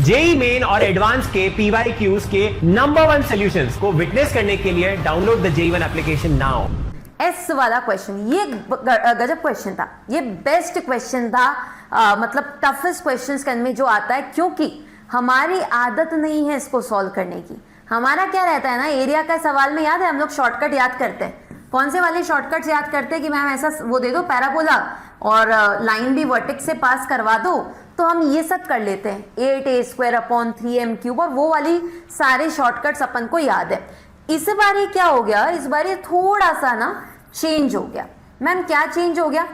JEE main और advance के PYQs के नंबर 1 सॉल्यूशंस को विटनेस करने के लिए download the JEE1 application now. S वाला क्वेश्चन, ये गजब क्वेश्चन था, ये बेस्ट क्वेश्चन था, मतलब टफेस्ट क्वेश्चन में जो आता है, क्योंकि हमारी आदत नहीं है इसको सॉल्व करने की। हमारा क्या रहता है ना, एरिया का सवाल में याद है हम लोग शॉर्टकट याद करते हैं। कौन से वाले शॉर्टकट्स याद करते हैं कि मैम ऐसा वो दे दो पैराबोला और लाइन भी वर्टेक्स से पास करवा दो, तो हम ये सब कर लेते हैं 8a² / 3m³ और वो वाली सारे शॉर्टकट्स अपन को याद है। इस बार ये क्या हो गया, इस बार ये थोड़ा सा ना चेंज हो गया। मैम क्या चेंज हो गया,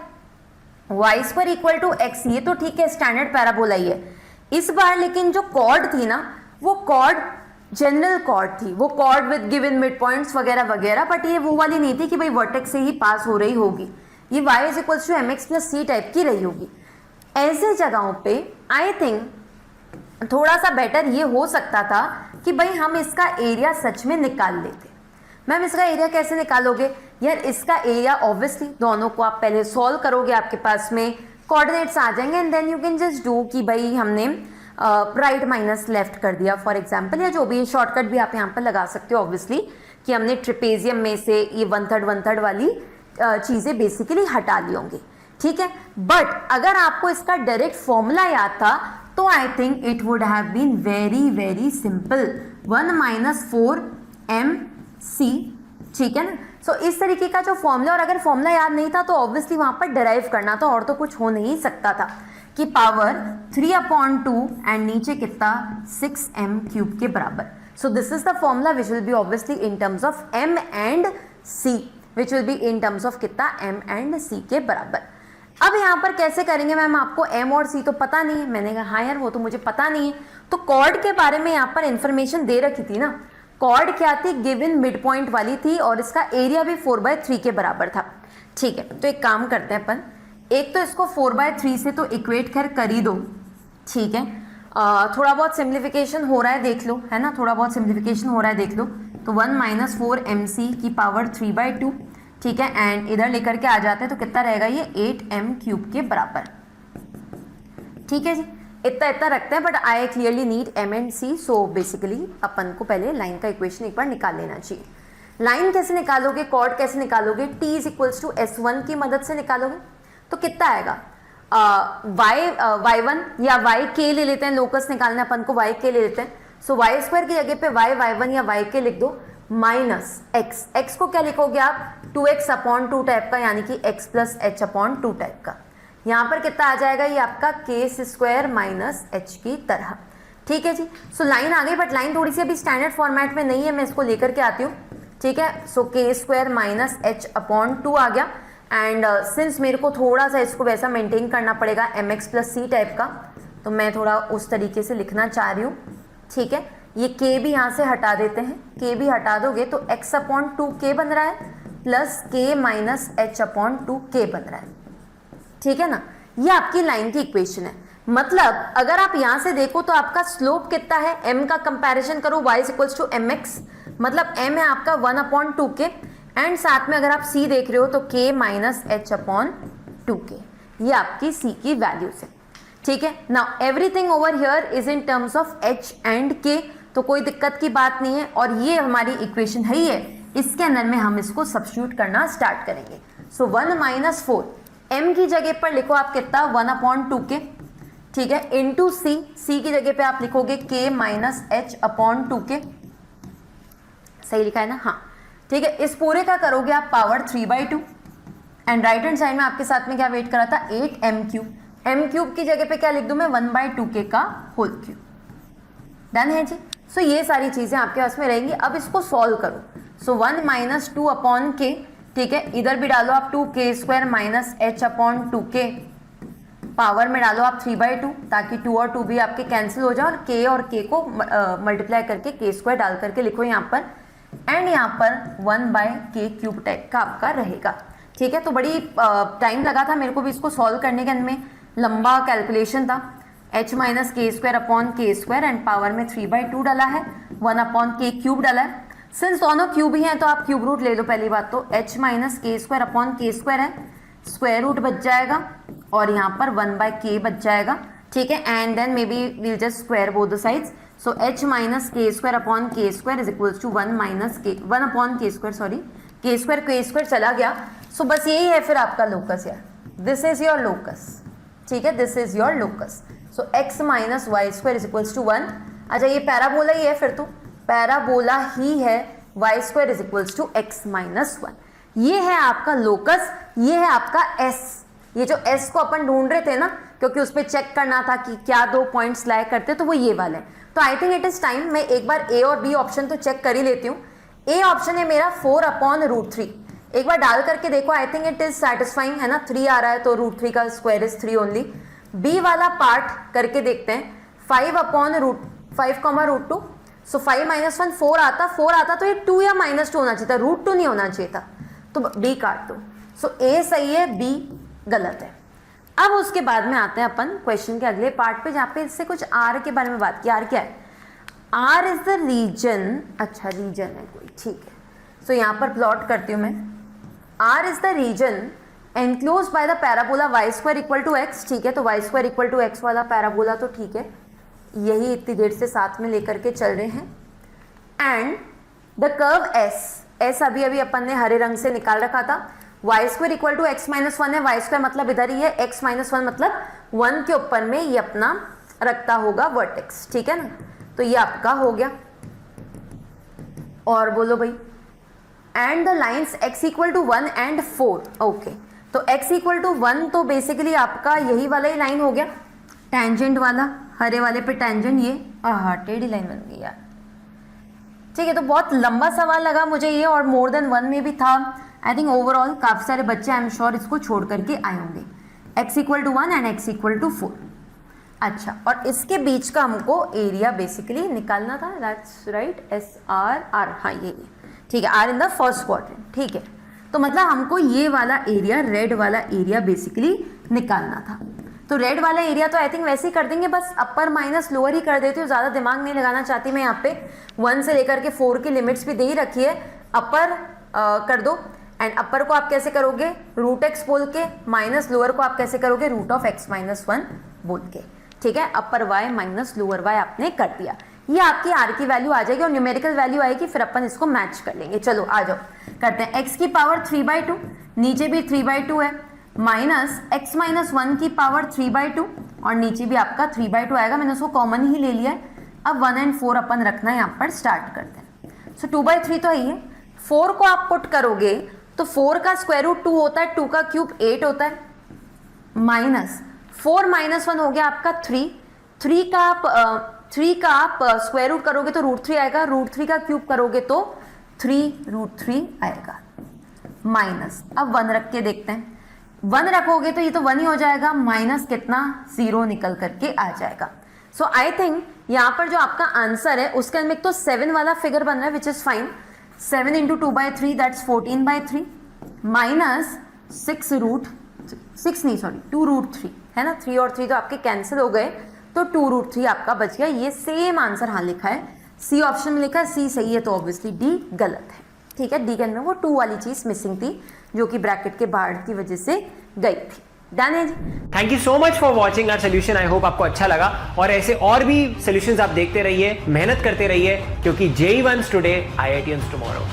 y² = x, ये तो ठीक है स्टैंडर्ड पैराबोला ही है। इस बार लेकिन जो कॉर्ड थी ना, वो कॉर्ड जनरल कॉर्ड थी, वो cord with given mid points वगैरह वगैरह, बट ये वो वाली नहीं थी कि भाई वर्टेक्स से ही पास हो रही होगी। ये y = mx + c टाइप की रही होगी। ऐसे जगहों पे आई थिंक थोड़ा सा बेटर ये हो सकता था कि भाई हम इसका एरिया सच में निकाल लेते। मैम इसका एरिया कैसे निकालोगे यार, इसका एरिया ऑब्वियसली दोनों को आप पहले सॉल्व करोगे, आपके पास में कोऑर्डिनेट्स आ जाएंगे and then you can just do कि भाई हमने राइट माइनस लेफ्ट कर दिया फॉर एग्जांपल, या जो भी शॉर्टकट भी आप यहाँ पर लगा सकते हो ऑब्वियसली, कि हमने ट्रिपेजियम में से ये 1/3 वाली चीज़ें बेसिकली हटा ली होंगी, ठीक है। बट अगर आपको इसका डायरेक्ट फॉर्मूला याद था तो I think it would have been very very simple, 1 - 4mc, ठीक है ना। सो इस तरीके का जो फॉर्मूला, और अगर फॉर्मूला याद नहीं था तो ऑब्वियसली वहां पर डिराइव करना था, और तो कुछ हो नहीं सकता था कि पावर 3/2 एंड नीचे कितना 6m³ के बराबर। So this is the formula which will be obviously in terms of m and c, which will be in terms of कितना m एंड c के बराबर। अब यहाँ पर कैसे करेंगे मैम, आपको m और c तो पता नहीं है। मैंने कहा हाँ यार वो तो मुझे पता नहीं है, तो कॉर्ड के बारे में यहाँ पर इंफॉर्मेशन दे रखी थी ना। कॉर्ड क्या थी, गिवन मिड पॉइंट वाली थी और इसका एरिया भी 4/3 के बराबर था, ठीक है। तो एक काम करते हैं अपन, एक तो इसको 4/3 से तो इक्वेट कर ही दो, ठीक है। थोड़ा बहुत सिंप्लीफिकेशन हो रहा है देख लो, है ना, थोड़ा बहुत सिंप्लीफिकेशन हो रहा है देख लो। तो 1 - 4mc की पावर 3/2, ठीक है, एंड इधर लेकर के आ जाते हैं तो कितना रहेगा ये 8m³ के बराबर, ठीक है जी। इतना इतना रखते हैं, but I clearly need m and c, so basically अपन को पहले लाइन का इक्वेशन एक बार निकाल लेना चाहिए। लाइन कैसे निकालोगे, कॉर्ड कैसे निकालोगे, t = s1 की मदद से निकालोगे। तो कितना आएगा, y1 या yk ले लेते हैं, लोकस निकालना अपन को yk ले लेते हैं। सो y² की जगह पे y1 या yk लिख दो, माइनस x को क्या लिखोगे आप 2x/2 टाइप का, यानी कि x + h/2 टाइप का। यहाँ पर कितना आ जाएगा, ये आपका k² - h की तरह, ठीक है जी। सो लाइन आ गई, बट लाइन थोड़ी सी अभी स्टैंडर्ड फॉर्मेट में नहीं है, मैं इसको लेकर के आती हूँ, ठीक है। सो k² - h/2 आ गया, एंड सिंस मेरे को थोड़ा सा इसको वैसा मेंटेन करना पड़ेगा mx + c टाइप का, तो मैं थोड़ा उस तरीके से लिखना चाह रही हूँ, ठीक है। ये k भी यहाँ से हटा देते हैं, k भी हटा दोगे तो x/2k बन रहा है प्लस k - h/2k बन रहा है, ठीक है ना। ये आपकी लाइन की इक्वेशन है। मतलब अगर आप यहाँ से देखो तो आपका स्लोप कितना है, m का कंपैरिजन करो y = mx, मतलब m है आपका 1/2k, एंड साथ में अगर आप c देख रहे हो तो k - h/2k, ये आपकी c की वैल्यूज है, ठीक है। Now everything over here is in terms of h and k, तो कोई दिक्कत की बात नहीं है, और ये हमारी इक्वेशन है ही है, इसके अंदर में हम इसको सब्स्टिट्यूट करना स्टार्ट करेंगे। सो 1 - 4 m की जगह पर लिखो आप कितना 1/2k, ठीक है, इंटू c की जगह पे आप लिखोगे k - h/2k, सही लिखा है ना, हाँ, ठीक है। इस पूरे का करोगे आप power 3/2, and right hand side में आपके साथ में क्या वेट करा था 8m³, m³ की जगह पे क्या लिख दूं मैं 1/2k का होल क्यूब, डन है जी। सो ये सारी चीजें आपके पास में रहेंगी। अब इसको सॉल्व करो, सो 1 - 2/k, ठीक है, इधर भी डालो आप 2k² - h/2k, पावर में डालो आप 3/2, ताकि 2 और 2 भी आपके कैंसिल हो जाए, और k और k को मल्टीप्लाई करके k² डाल करके लिखो यहाँ पर, एंड यहाँ पर 1/k³ टाइप का आपका रहेगा, ठीक है। तो बड़ी टाइम लगा था मेरे को भी इसको सॉल्व करने के, अंदर में लंबा कैलकुलेशन था, h - k²/k² एंड पावर में 3/2 डाला है, 1/k³ डाला है। सिंस दोनों क्यूब ही हैं तो आप क्यूब रूट ले लो, पहली बात तो h - k²/k² है, स्क्वायर रूट बच जाएगा, और यहाँ पर 1/k बच जाएगा, ठीक है, and then maybe we'll just square both the sides. So h minus k square upon k square is equals to 1 minus k 1 upon k square, के स्क्वायर चला गया. सो बस यही है फिर आपका लोकस यार. This is your locus. ठीक है, this is your locus. So x minus y square is equals to 1. अच्छा, ये पैराबोला ही है फिर तो, पैराबोला ही है. Y square is equals to x minus 1. ये है आपका लोकस, ये है आपका s. ये जो s को अपन ढूंढ रहे थे ना, क्योंकि उस पर चेक करना था कि क्या दो पॉइंट्स लाया करते, तो वो ये वाले. तो I think it is time मैं एक बार a और b ऑप्शन तो चेक कर ही लेती हूँ. a ऑप्शन है मेरा 4 अपॉन रूट 3. एक बार डाल करके देखो, आई थिंक इट इज सेटिस्फाइंग, है ना. 3 आ रहा है तो रूट 3 का स्क्वायर इज 3 ओनली. b वाला पार्ट करके देखते हैं. 5 अपॉन रूट 5 कॉमा रूट 2. सो 5 माइनस 1 4 आता तो ये 2 या माइनस 2 होना चाहिए था, रूट 2 नहीं होना चाहिए था. तो b काट दो. सो a सही है, b गलत है. अब उसके बाद में आते हैं अपन क्वेश्चन के अगले पार्ट पे, जहाँ पे इससे कुछ r के बारे में बात की. r क्या है? r is the region. अच्छा, रीजन है कोई, ठीक है. सो यहाँ पर प्लॉट करती हूँ मैं. r is the region enclose by the parabola y square equal to x. ठीक है, तो y square equal to x वाला पैराबोला तो ठीक है, यही इतनी देर से साथ में लेकर के चल रहे हैं. एंड द कर्व s अभी अभी अपन ने हरे रंग से निकाल रखा था. Y square equal to x minus 1 है. वाई स्क्वायर मतलब इधर ही है, एक्स माइनस 1 मतलब 1 के ऊपर में ये अपना रखता होगा वर्टेक्स. ठीक है ना, तो ये आपका हो गया. और बोलो भाई, and the lines x equal to 1 and 4. Okay, तो x इक्वल टू 1 तो बेसिकली आपका यही वाला ही लाइन हो गया, टेंजेंट वाला, हरे वाले पे टेंजेंट. ये टेढ़ी लाइन बन गई यार. ठीक है, तो बहुत लंबा सवाल लगा मुझे ये, और मोर देन 1 में भी था. आई थिंक ओवरऑल काफी सारे बच्चे आई एम श्योर इसको छोड़ करके आए होंगे. x equal to 1 and x equal to 4. अच्छा, और इसके बीच का हमको एरिया बेसिकली निकालना था. That's right, SR. हाँ, ये ठीक है, R in the first quadrant. ठीक है, तो मतलब हमको ये वाला एरिया, रेड वाला एरिया बेसिकली निकालना था. तो रेड वाला एरिया तो आई थिंक वैसे ही कर देंगे, बस अपर माइनस लोअर ही कर देती हूँ, ज़्यादा दिमाग नहीं लगाना चाहती मैं. यहाँ पे 1 से लेकर के 4 की लिमिट्स भी दे ही रखी है. अपर कर दो, एंड अपर को आप कैसे करोगे, रूट एक्स बोल के, माइनस लोअर को आप कैसे करोगे, रूट ऑफ एक्स माइनस 1 बोल के. ठीक है, अपर वाई माइनस लोअर वाई आपने कर दिया. ये आपकी आर की वैल्यू आ जाएगी और न्यूमेरिकल वैल्यू आएगी, फिर अपन इसको मैच कर लेंगे. चलो आ जाओ, करते हैं. एक्स की पावर 3/2, नीचे भी 3/2 है, माइनस एक्स माइनस 1 की पावर 3/2, और नीचे भी आपका 3/2 आएगा. मैंने उसको कॉमन ही ले लिया है. अब 1 एंड 4 अपन रखना है यहाँ पर, स्टार्ट करते हैं. सो 2/3 तो है. 4 को आप पुट करोगे तो 4 का स्क्वायर रूट 2 होता है, 2 का क्यूब 8 होता है, माइनस 4 माइनस 1 हो गया आपका 3. 3 का आप स्क्वायर रूट करोगे तो रूट 3 आएगा, रूट 3 का क्यूब करोगे तो 3√3 आएगा, माइनस. अब 1 रख के देखते हैं. 1 रखोगे तो ये तो 1 ही हो जाएगा, माइनस कितना, 0 निकल करके आ जाएगा. सो आई थिंक यहाँ पर जो आपका आंसर है उसके अंदर एक तो 7 वाला फिगर बन रहा है, which is fine. 7 into 2/3 that's 14/3, minus 2√3 है ना. 3 और 3 तो आपके कैंसिल हो गए, तो 2√3 आपका बच गया. ये सेम आंसर हाँ लिखा है, सी ऑप्शन में लिखा है. सी सही है तो ऑब्वियसली डी गलत है. ठीक है, डी के अंदर वो 2 वाली चीज मिसिंग थी, जो कि ब्रैकेट के बाहर की वजह से गई थी. डन है जी. Thank you so much for watching our solution. I hope आपको अच्छा लगा, और ऐसे और भी सोल्यूशंस आप देखते रहिए, मेहनत करते रहिए, क्योंकि JEE Ones today, IITians tomorrow.